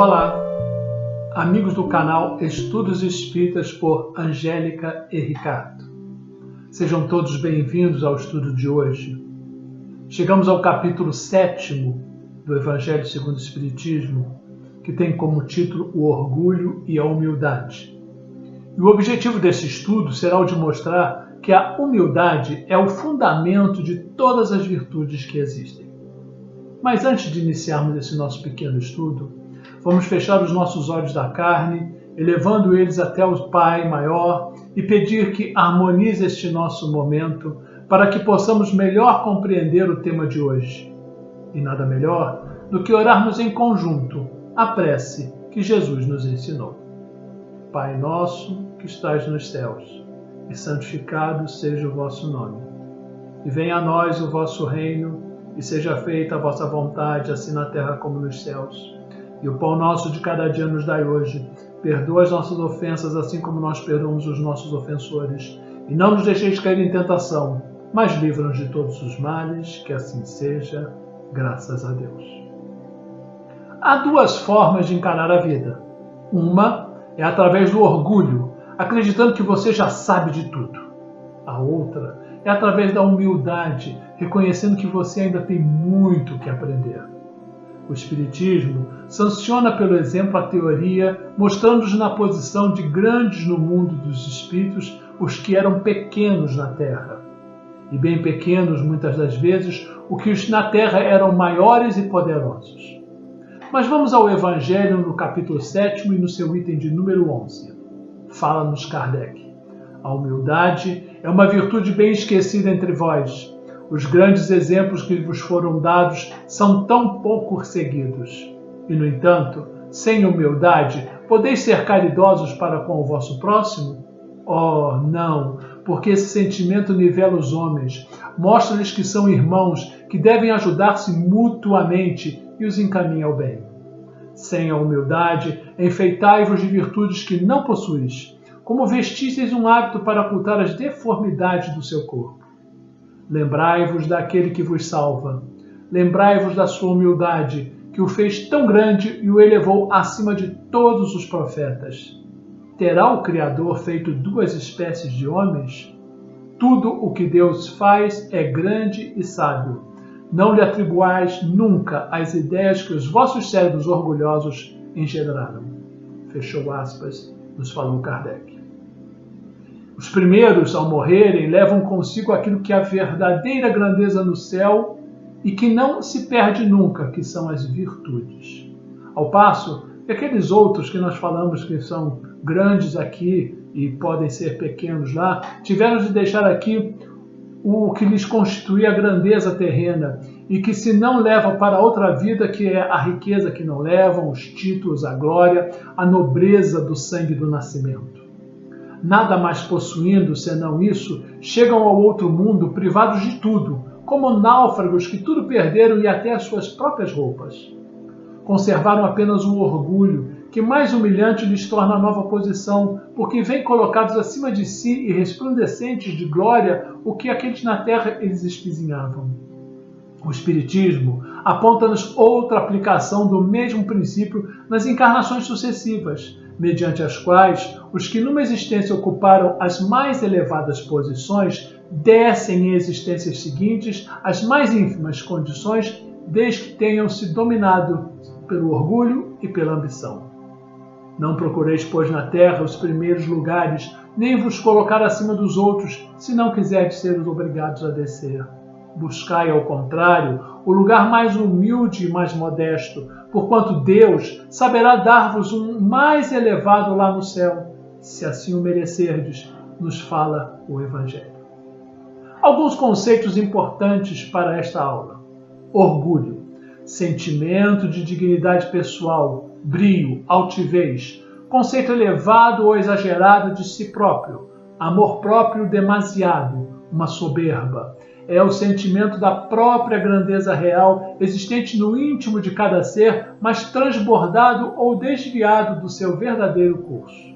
Olá, amigos do canal Estudos Espíritas por Angélica e Ricardo. Sejam todos bem-vindos ao estudo de hoje. Chegamos ao capítulo 7 do Evangelho segundo o Espiritismo, que tem como título o orgulho e a humildade. E o objetivo desse estudo será o de mostrar que a humildade é o fundamento de todas as virtudes que existem. Mas antes de iniciarmos esse nosso pequeno estudo, vamos fechar os nossos olhos da carne, elevando eles até o Pai maior e pedir que harmonize este nosso momento para que possamos melhor compreender o tema de hoje. E nada melhor do que orarmos em conjunto a prece que Jesus nos ensinou. Pai nosso que estais nos céus, e santificado seja o vosso nome. E venha a nós o vosso reino, e seja feita a vossa vontade, assim na terra como nos céus. E o pão nosso de cada dia nos dai hoje. Perdoa as nossas ofensas, assim como nós perdoamos os nossos ofensores. E não nos deixeis cair em tentação, mas livra-nos de todos os males, que assim seja, graças a Deus. Há duas formas de encarar a vida. Uma é através do orgulho, acreditando que você já sabe de tudo. A outra é através da humildade, reconhecendo que você ainda tem muito que aprender. O Espiritismo sanciona pelo exemplo a teoria, mostrando-nos na posição de grandes no mundo dos espíritos os que eram pequenos na Terra. E bem pequenos, muitas das vezes, os que na Terra eram maiores e poderosos. Mas vamos ao Evangelho no capítulo 7 e no seu item de número 11. Fala-nos Kardec. A humildade é uma virtude bem esquecida entre vós. Os grandes exemplos que vos foram dados são tão pouco seguidos. E, no entanto, sem humildade, podeis ser caridosos para com o vosso próximo? Oh, não, porque esse sentimento nivela os homens, mostra-lhes que são irmãos, que devem ajudar-se mutuamente e os encaminha ao bem. Sem a humildade, enfeitai-vos de virtudes que não possuís, como vestisseis um hábito para ocultar as deformidades do seu corpo. Lembrai-vos daquele que vos salva. Lembrai-vos da sua humildade, que o fez tão grande e o elevou acima de todos os profetas. Terá o Criador feito duas espécies de homens? Tudo o que Deus faz é grande e sábio. Não lhe atribuais nunca as ideias que os vossos cérebros orgulhosos engendraram. Fechou aspas, nos falou Kardec. Os primeiros, ao morrerem, levam consigo aquilo que é a verdadeira grandeza no céu e que não se perde nunca, que são as virtudes. Ao passo que aqueles outros que nós falamos que são grandes aqui e podem ser pequenos lá, tiveram de deixar aqui o que lhes constitui a grandeza terrena e que se não levam para outra vida, que é a riqueza que não levam, os títulos, a glória, a nobreza do sangue do nascimento. Nada mais possuindo senão isso, chegam ao outro mundo privados de tudo, como náufragos que tudo perderam e até as suas próprias roupas. Conservaram apenas o orgulho, que mais humilhante lhes torna a nova posição, porque vêm colocados acima de si e resplandecentes de glória o que aqueles na terra eles espizinhavam. O Espiritismo aponta-nos outra aplicação do mesmo princípio nas encarnações sucessivas, mediante as quais os que numa existência ocuparam as mais elevadas posições descem em existências seguintes às mais ínfimas condições, desde que tenham se dominado pelo orgulho e pela ambição. Não procureis, pois, na terra os primeiros lugares, nem vos colocar acima dos outros, se não quiserdes ser os obrigados a descer. Buscai, ao contrário, o lugar mais humilde e mais modesto, porquanto Deus saberá dar-vos um mais elevado lá no céu, se assim o merecerdes, nos fala o Evangelho. Alguns conceitos importantes para esta aula. Orgulho, sentimento de dignidade pessoal, brio, altivez, conceito elevado ou exagerado de si próprio, amor próprio demasiado, uma soberba. É o sentimento da própria grandeza real existente no íntimo de cada ser, mas transbordado ou desviado do seu verdadeiro curso.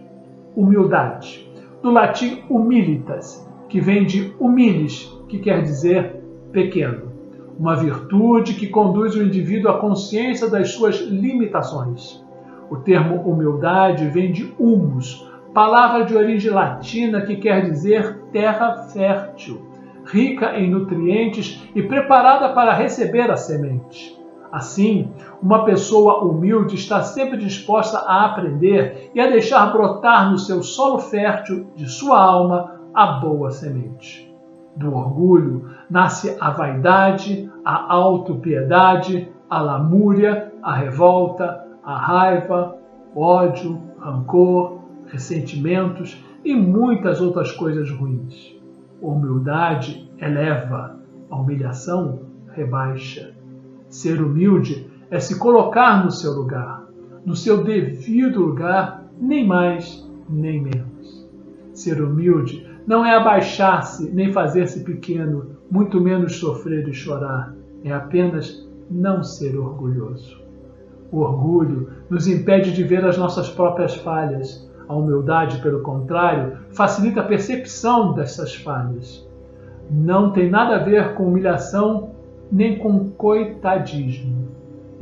Humildade, do latim humilitas, que vem de humilis, que quer dizer pequeno. Uma virtude que conduz o indivíduo à consciência das suas limitações. O termo humildade vem de humus, palavra de origem latina que quer dizer terra fértil, rica em nutrientes e preparada para receber a semente. Assim, uma pessoa humilde está sempre disposta a aprender e a deixar brotar no seu solo fértil de sua alma a boa semente. Do orgulho nasce a vaidade, a autopiedade, a lamúria, a revolta, a raiva, ódio, rancor, ressentimentos e muitas outras coisas ruins. A humildade eleva, a humilhação rebaixa. Ser humilde é se colocar no seu lugar, no seu devido lugar, nem mais nem menos. Ser humilde não é abaixar-se nem fazer-se pequeno, muito menos sofrer e chorar. É apenas não ser orgulhoso. O orgulho nos impede de ver as nossas próprias falhas. A humildade, pelo contrário, facilita a percepção dessas falhas. Não tem nada a ver com humilhação nem com coitadismo.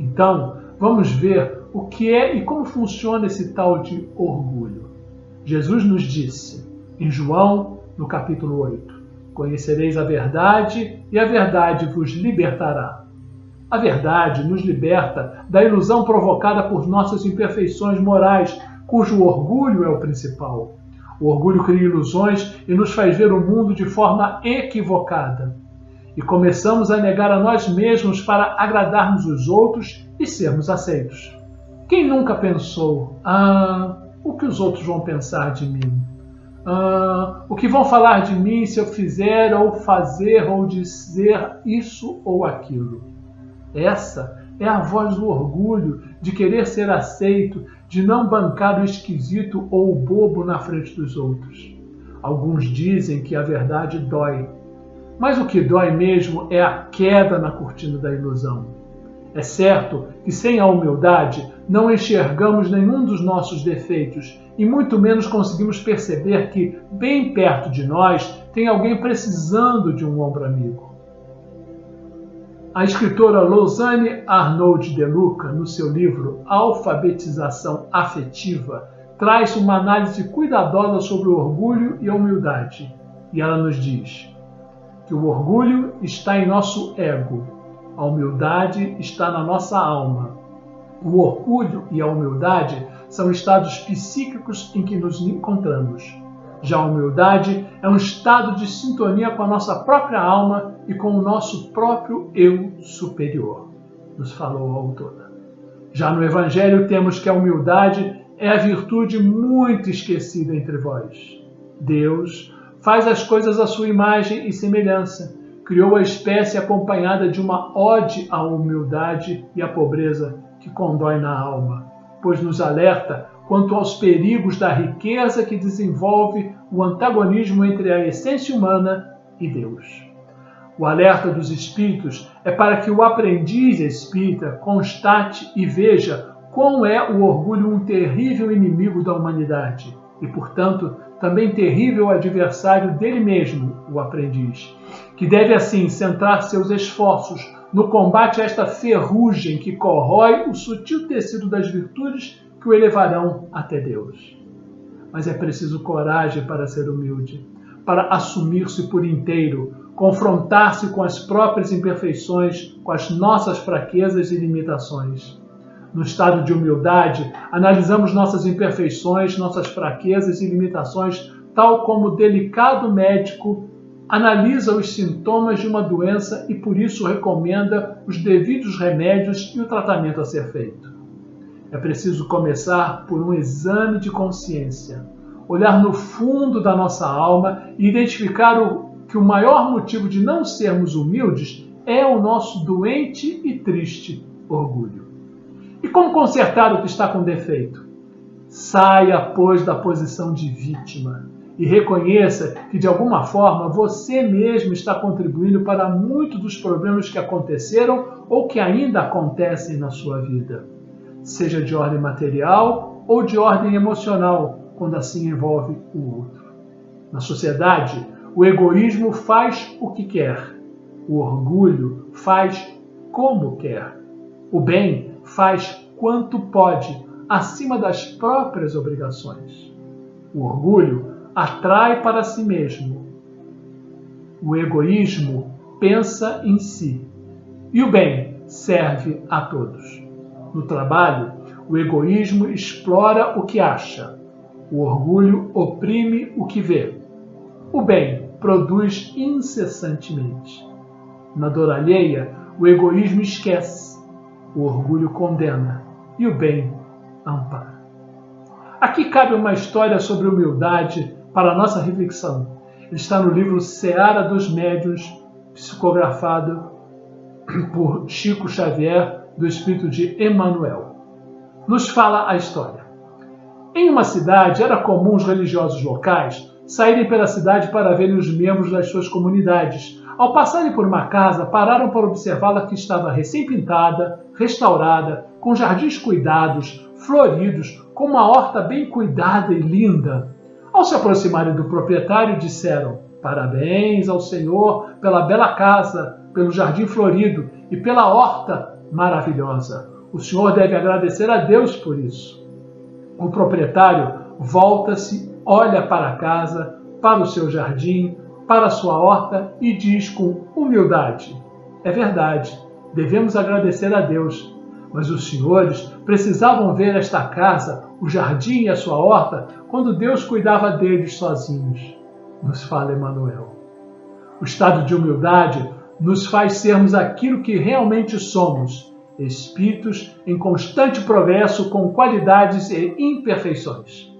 Então, vamos ver o que é e como funciona esse tal de orgulho. Jesus nos disse, em João, no capítulo 8, conhecereis a verdade e a verdade vos libertará. A verdade nos liberta da ilusão provocada por nossas imperfeições morais, cujo orgulho é o principal. O orgulho cria ilusões e nos faz ver o mundo de forma equivocada. E começamos a negar a nós mesmos para agradarmos os outros e sermos aceitos. Quem nunca pensou, o que os outros vão pensar de mim? O que vão falar de mim se eu fizer ou fazer ou dizer isso ou aquilo? Essa é a voz do orgulho, de querer ser aceito, de não bancar o esquisito ou o bobo na frente dos outros. Alguns dizem que a verdade dói, mas o que dói mesmo é a queda na cortina da ilusão. É certo que sem a humildade não enxergamos nenhum dos nossos defeitos e muito menos conseguimos perceber que, bem perto de nós, tem alguém precisando de um ombro amigo. A escritora Lausanne Arnold de Luca, no seu livro Alfabetização Afetiva, traz uma análise cuidadosa sobre o orgulho e a humildade. E ela nos diz que o orgulho está em nosso ego, a humildade está na nossa alma. O orgulho e a humildade são estados psíquicos em que nos encontramos. Já a humildade é um estado de sintonia com a nossa própria alma e com o nosso próprio eu superior, nos falou a autora. Já no Evangelho temos que a humildade é a virtude muito esquecida entre vós. Deus faz as coisas à sua imagem e semelhança. Criou a espécie acompanhada de uma ode à humildade e à pobreza que condói na alma, pois nos alerta quanto aos perigos da riqueza que desenvolve o antagonismo entre a essência humana e Deus. O alerta dos espíritos é para que o aprendiz espírita constate e veja quão é o orgulho um terrível inimigo da humanidade e, portanto, também terrível adversário dele mesmo, o aprendiz, que deve assim centrar seus esforços no combate a esta ferrugem que corrói o sutil tecido das virtudes que o elevarão até Deus. Mas é preciso coragem para ser humilde, para assumir-se por inteiro, confrontar-se com as próprias imperfeições, com as nossas fraquezas e limitações. No estado de humildade, analisamos nossas imperfeições, nossas fraquezas e limitações, tal como o delicado médico analisa os sintomas de uma doença e por isso recomenda os devidos remédios e o tratamento a ser feito. É preciso começar por um exame de consciência, olhar no fundo da nossa alma e identificar que o maior motivo de não sermos humildes é o nosso doente e triste orgulho. E como consertar o que está com defeito? Saia, pois, da posição de vítima e reconheça que, de alguma forma, você mesmo está contribuindo para muitos dos problemas que aconteceram ou que ainda acontecem na sua vida, seja de ordem material ou de ordem emocional, quando assim envolve o outro. Na sociedade, o egoísmo faz o que quer, o orgulho faz como quer, o bem faz quanto pode, acima das próprias obrigações. O orgulho atrai para si mesmo. O egoísmo pensa em si. E o bem serve a todos. No trabalho, o egoísmo explora o que acha. O orgulho oprime o que vê. O bem produz incessantemente. Na dor alheia, o egoísmo esquece. O orgulho condena. E o bem ampara. Aqui cabe uma história sobre humildade para a nossa reflexão. Ele está no livro Seara dos Médiuns, psicografado por Chico Xavier, do espírito de Emmanuel. Nos fala a história. Em uma cidade, era comum os religiosos locais saírem pela cidade para verem os membros das suas comunidades. Ao passarem por uma casa, pararam para observá-la que estava recém-pintada, restaurada, com jardins cuidados, floridos, com uma horta bem cuidada e linda. Ao se aproximarem do proprietário, disseram: "Parabéns ao Senhor pela bela casa, pelo jardim florido e pela horta maravilhosa. O Senhor deve agradecer a Deus por isso." O proprietário volta-se, olha para a casa, para o seu jardim, para a sua horta e diz com humildade: "É verdade, devemos agradecer a Deus. Mas os senhores precisavam ver esta casa, o jardim e a sua horta, quando Deus cuidava deles sozinhos." Nos fala Emmanuel. O estado de humildade nos faz sermos aquilo que realmente somos, espíritos em constante progresso com qualidades e imperfeições.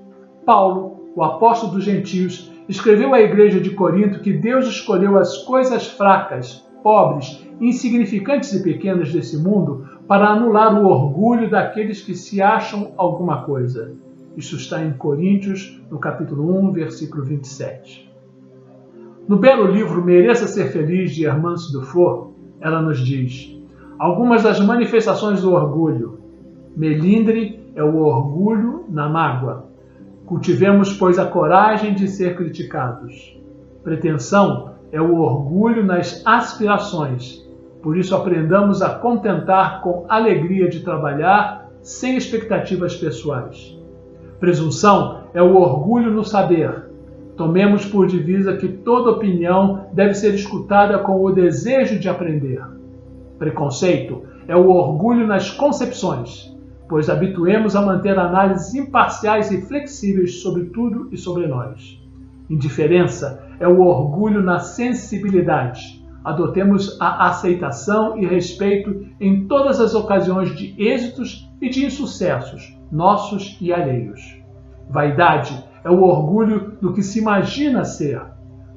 Paulo, o apóstolo dos gentios, escreveu à igreja de Corinto que Deus escolheu as coisas fracas, pobres, insignificantes e pequenas desse mundo para anular o orgulho daqueles que se acham alguma coisa. Isso está em Coríntios, no capítulo 1, versículo 27. No belo livro Mereça Ser Feliz, de Hermance Dufour, ela nos diz algumas das manifestações do orgulho. Melindre é o orgulho na mágoa. Cultivemos, pois, a coragem de ser criticados. Pretensão é o orgulho nas aspirações. Por isso aprendamos a contentar com alegria de trabalhar, sem expectativas pessoais. Presunção é o orgulho no saber. Tomemos por divisa que toda opinião deve ser escutada com o desejo de aprender. Preconceito é o orgulho nas concepções, pois habituemos a manter análises imparciais e flexíveis sobre tudo e sobre nós. Indiferença é o orgulho na sensibilidade. Adotemos a aceitação e respeito em todas as ocasiões de êxitos e de insucessos, nossos e alheios. Vaidade é o orgulho do que se imagina ser.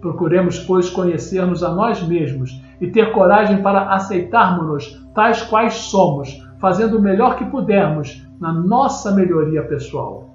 Procuremos, pois, conhecer-nos a nós mesmos e ter coragem para aceitarmos-nos tais quais somos, fazendo o melhor que pudermos na nossa melhoria pessoal.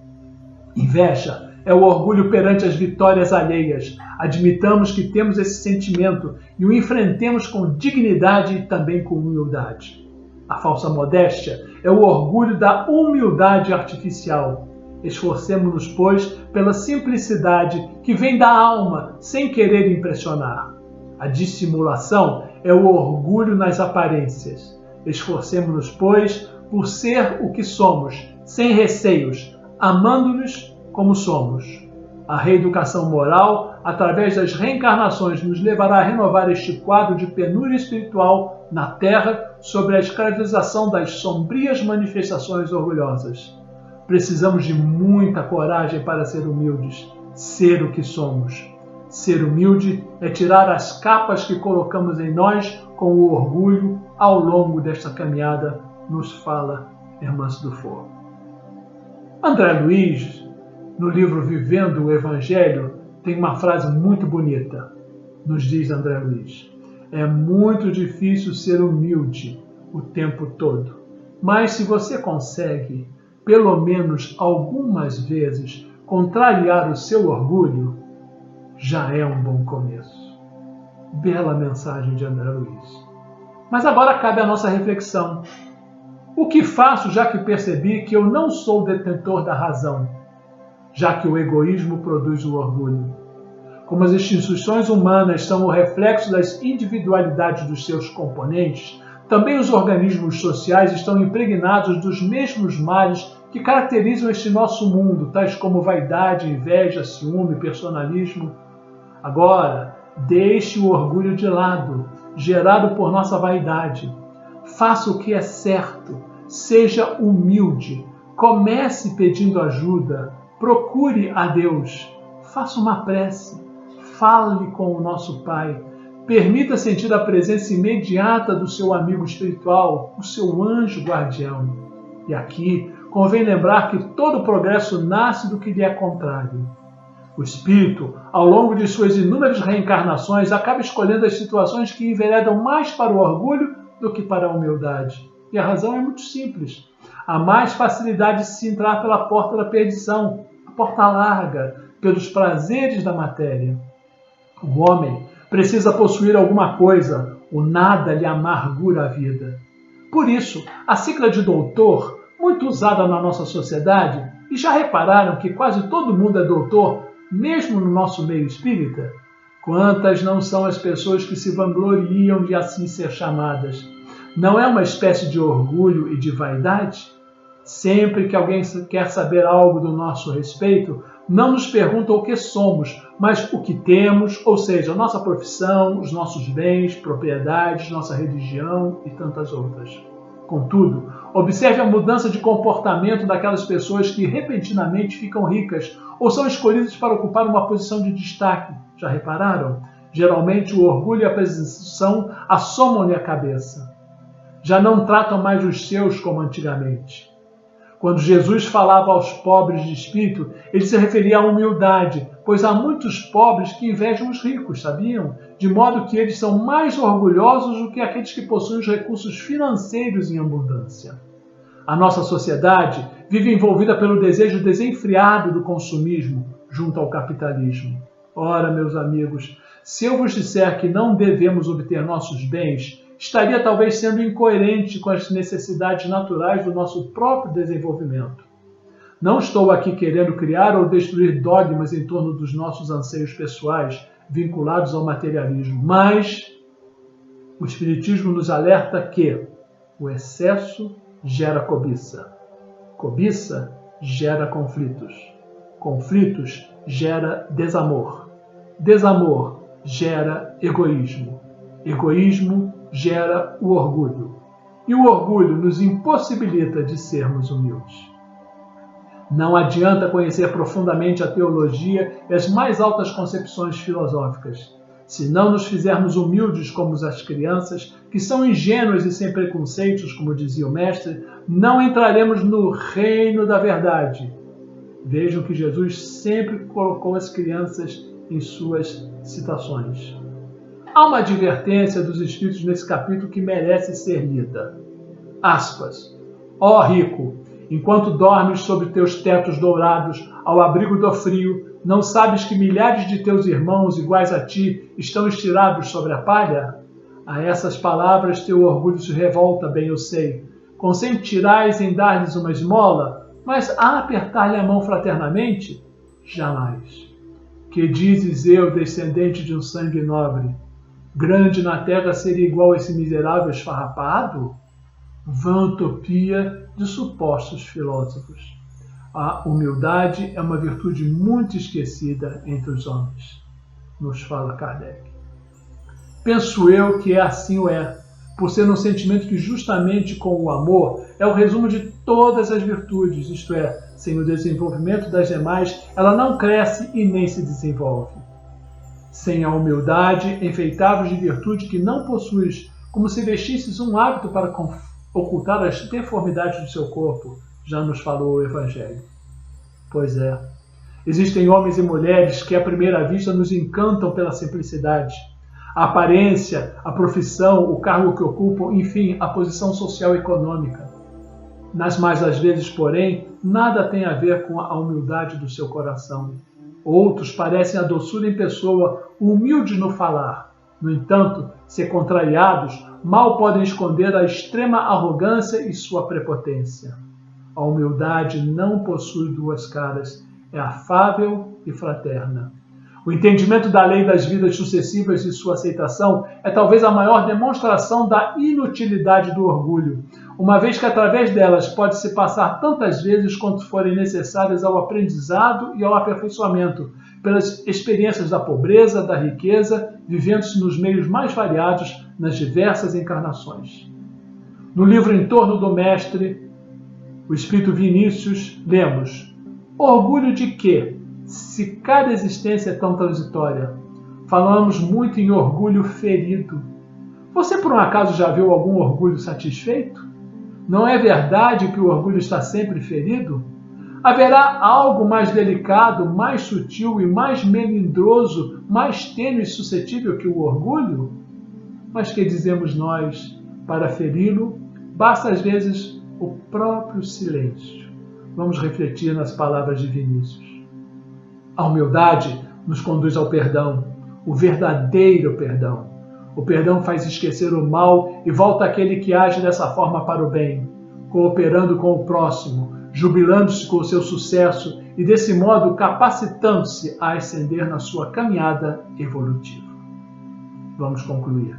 Inveja é o orgulho perante as vitórias alheias. Admitamos que temos esse sentimento e o enfrentemos com dignidade e também com humildade. A falsa modéstia é o orgulho da humildade artificial. Esforcemo-nos, pois, pela simplicidade que vem da alma, sem querer impressionar. A dissimulação é o orgulho nas aparências. Esforcemo-nos, pois, por ser o que somos, sem receios, amando-nos como somos. A reeducação moral, através das reencarnações, nos levará a renovar este quadro de penúria espiritual na Terra sobre a escravização das sombrias manifestações orgulhosas. Precisamos de muita coragem para ser humildes, ser o que somos. Ser humilde é tirar as capas que colocamos em nós com o orgulho ao longo desta caminhada, nos fala Hermance Dufour. André Luiz, no livro Vivendo o Evangelho, tem uma frase muito bonita. Nos diz André Luiz: é muito difícil ser humilde o tempo todo, mas se você consegue, pelo menos algumas vezes, contrariar o seu orgulho, já é um bom começo. Bela mensagem de André Luiz. Mas agora cabe a nossa reflexão. O que faço já que percebi que eu não sou detentor da razão, já que o egoísmo produz o orgulho? Como as instituições humanas são o reflexo das individualidades dos seus componentes, também os organismos sociais estão impregnados dos mesmos males que caracterizam este nosso mundo, tais como vaidade, inveja, ciúme, personalismo. Agora, deixe o orgulho de lado, gerado por nossa vaidade. Faça o que é certo, seja humilde, comece pedindo ajuda, procure a Deus, faça uma prece, fale com o nosso Pai, permita sentir a presença imediata do seu amigo espiritual, o seu anjo guardião. E aqui convém lembrar que todo progresso nasce do que lhe é contrário. O espírito, ao longo de suas inúmeras reencarnações, acaba escolhendo as situações que enveredam mais para o orgulho do que para a humildade. E a razão é muito simples. Há mais facilidade de se entrar pela porta da perdição, a porta larga, pelos prazeres da matéria. O homem precisa possuir alguma coisa, o nada lhe amargura a vida. Por isso, a sigla de doutor, muito usada na nossa sociedade, e já repararam que quase todo mundo é doutor, mesmo no nosso meio espírita? Quantas não são as pessoas que se vangloriam de assim ser chamadas? Não é uma espécie de orgulho e de vaidade? Sempre que alguém quer saber algo do nosso respeito, não nos pergunta o que somos, mas o que temos, ou seja, nossa profissão, os nossos bens, propriedades, nossa religião e tantas outras. Contudo, observe a mudança de comportamento daquelas pessoas que repentinamente ficam ricas ou são escolhidas para ocupar uma posição de destaque. Já repararam? Geralmente o orgulho e a presunção assomam-lhe a cabeça. Já não tratam mais os seus como antigamente. Quando Jesus falava aos pobres de espírito, ele se referia à humildade, pois há muitos pobres que invejam os ricos, sabiam? De modo que eles são mais orgulhosos do que aqueles que possuem os recursos financeiros em abundância. A nossa sociedade vive envolvida pelo desejo desenfreado do consumismo junto ao capitalismo. Ora, meus amigos, se eu vos disser que não devemos obter nossos bens, estaria talvez sendo incoerente com as necessidades naturais do nosso próprio desenvolvimento. Não estou aqui querendo criar ou destruir dogmas em torno dos nossos anseios pessoais vinculados ao materialismo, mas o Espiritismo nos alerta que o excesso gera cobiça. Cobiça gera conflitos. Conflitos gera desamor. Desamor gera egoísmo. Egoísmo gera o orgulho. E o orgulho nos impossibilita de sermos humildes. Não adianta conhecer profundamente a teologia e as mais altas concepções filosóficas. Se não nos fizermos humildes como as crianças, que são ingênuas e sem preconceitos, como dizia o mestre, não entraremos no reino da verdade. Vejam que Jesus sempre colocou as crianças em suas citações. Há uma advertência dos Espíritos nesse capítulo que merece ser lida. Aspas. Ó rico, enquanto dormes sobre teus tetos dourados, ao abrigo do frio, não sabes que milhares de teus irmãos iguais a ti estão estirados sobre a palha? A essas palavras teu orgulho se revolta, bem eu sei. Consentirás em dar-lhes uma esmola, mas a apertar-lhe a mão fraternamente? Jamais. Que dizes eu, descendente de um sangue nobre? Grande na terra seria igual a esse miserável esfarrapado? Vã utopia de supostos filósofos. A humildade é uma virtude muito esquecida entre os homens, nos fala Kardec. Penso eu que assim o é, por ser um sentimento que justamente com o amor é o resumo de todas as virtudes, isto é, sem o desenvolvimento das demais, ela não cresce e nem se desenvolve. Sem a humildade, enfeitados de virtude que não possuis, como se vestisses um hábito para ocultar as deformidades do seu corpo, já nos falou o Evangelho. Pois é, existem homens e mulheres que à primeira vista nos encantam pela simplicidade. A aparência, a profissão, o cargo que ocupam, enfim, a posição social e econômica. Nas mais das vezes, porém, nada tem a ver com a humildade do seu coração. Outros parecem a doçura em pessoa, humildes no falar. No entanto, se contrariados, mal podem esconder a extrema arrogância e sua prepotência. A humildade não possui duas caras, é afável e fraterna. O entendimento da lei das vidas sucessivas e sua aceitação é talvez a maior demonstração da inutilidade do orgulho. uma vez que através delas pode-se passar tantas vezes quanto forem necessárias ao aprendizado e ao aperfeiçoamento, pelas experiências da pobreza, da riqueza, vivendo-se nos meios mais variados nas diversas encarnações. No livro Em Torno do Mestre, o Espírito Vinícius, lemos: orgulho de quê, se cada existência é tão transitória? Falamos muito em orgulho ferido. Você por um acaso já viu algum orgulho satisfeito? Não é verdade que o orgulho está sempre ferido? Haverá algo mais delicado, mais sutil e mais melindroso, mais tênue e suscetível que o orgulho? Mas que dizemos nós? Para feri-lo, basta às vezes o próprio silêncio. Vamos refletir nas palavras de Vinícius. A humildade nos conduz ao perdão, o verdadeiro perdão. O perdão faz esquecer o mal e volta àquele que age dessa forma para o bem, cooperando com o próximo, jubilando-se com o seu sucesso e, desse modo, capacitando-se a ascender na sua caminhada evolutiva. Vamos concluir.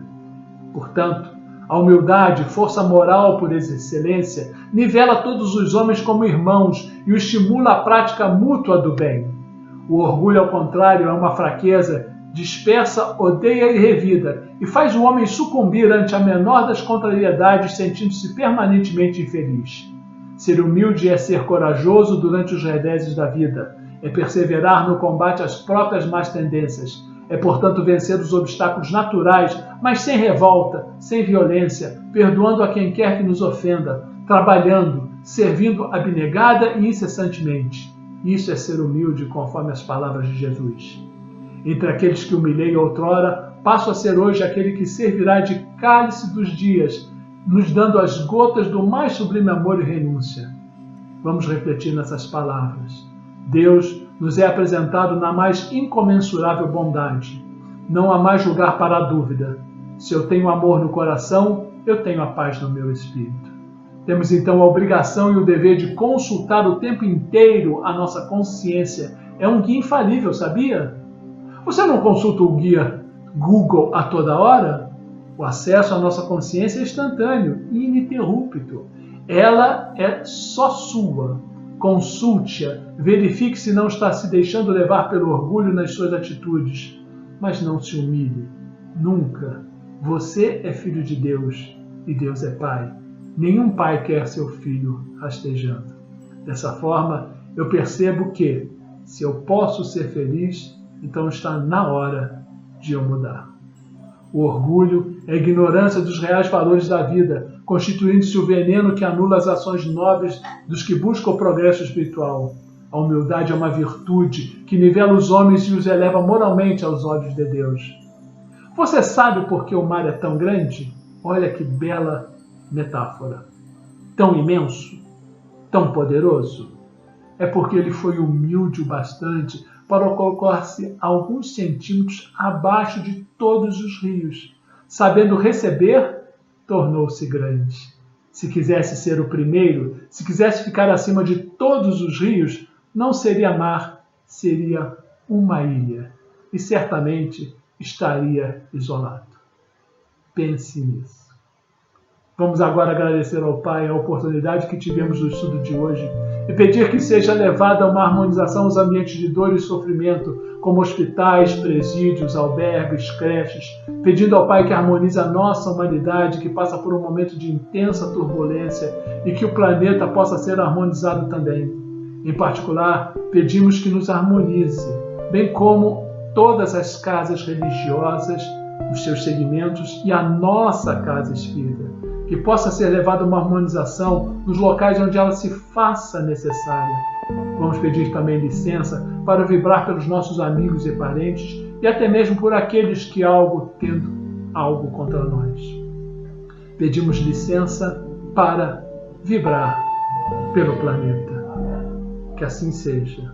Portanto, a humildade, força moral por excelência, nivela todos os homens como irmãos e o estimula à prática mútua do bem. O orgulho, ao contrário, é uma fraqueza, dispersa, odeia e revida, e faz o homem sucumbir ante a menor das contrariedades, sentindo-se permanentemente infeliz. Ser humilde é ser corajoso durante os reveses da vida, é perseverar no combate às próprias más tendências, é, portanto, vencer os obstáculos naturais, mas sem revolta, sem violência, perdoando a quem quer que nos ofenda, trabalhando, servindo abnegada e incessantemente. Isso é ser humilde, conforme as palavras de Jesus. Entre aqueles que humilhei outrora, passo a ser hoje aquele que servirá de cálice dos dias, nos dando as gotas do mais sublime amor e renúncia. Vamos refletir nessas palavras. Deus nos é apresentado na mais incomensurável bondade. Não há mais lugar para a dúvida. Se eu tenho amor no coração, eu tenho a paz no meu espírito. Temos então a obrigação e o dever de consultar o tempo inteiro a nossa consciência. É um guia infalível, sabia? Você não consulta o guia Google a toda hora? O acesso à nossa consciência é instantâneo e ininterrupto. Ela é só sua. Consulte-a, verifique se não está se deixando levar pelo orgulho nas suas atitudes. Mas não se humilhe. Nunca. Você é filho de Deus e Deus é Pai. Nenhum pai quer seu filho rastejando. Dessa forma, eu percebo que, se eu posso ser feliz, então está na hora de eu mudar. O orgulho é a ignorância dos reais valores da vida, constituindo-se o veneno que anula as ações nobres dos que buscam o progresso espiritual. A humildade é uma virtude que nivela os homens e os eleva moralmente aos olhos de Deus. Você sabe por que o mar é tão grande? Olha que bela metáfora. Tão imenso, tão poderoso. É porque ele foi humilde o bastante para colocar-se alguns centímetros abaixo de todos os rios. Sabendo receber, tornou-se grande. Se quisesse ser o primeiro, se quisesse ficar acima de todos os rios, não seria mar, seria uma ilha. E certamente estaria isolado. Pense nisso. Vamos agora agradecer ao Pai a oportunidade que tivemos no estudo de hoje e pedir que seja levada uma harmonização aos ambientes de dor e sofrimento, como hospitais, presídios, albergues, creches, pedindo ao Pai que harmonize a nossa humanidade, que passa por um momento de intensa turbulência e que o planeta possa ser harmonizado também. Em particular, pedimos que nos harmonize, bem como todas as casas religiosas, os seus segmentos e a nossa casa espírita, que possa ser levada uma harmonização nos locais onde ela se faça necessária. Vamos pedir também licença para vibrar pelos nossos amigos e parentes e até mesmo por aqueles que tendo algo contra nós. Pedimos licença para vibrar pelo planeta. Que assim seja.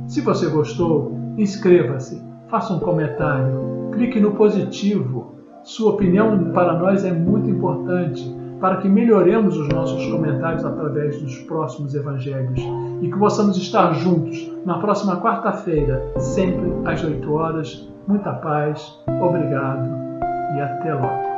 Se você gostou, inscreva-se, faça um comentário, clique no positivo. Sua opinião para nós é muito importante para que melhoremos os nossos comentários através dos próximos evangelhos e que possamos estar juntos na próxima quarta-feira, sempre às 8 horas. Muita paz, obrigado e até logo.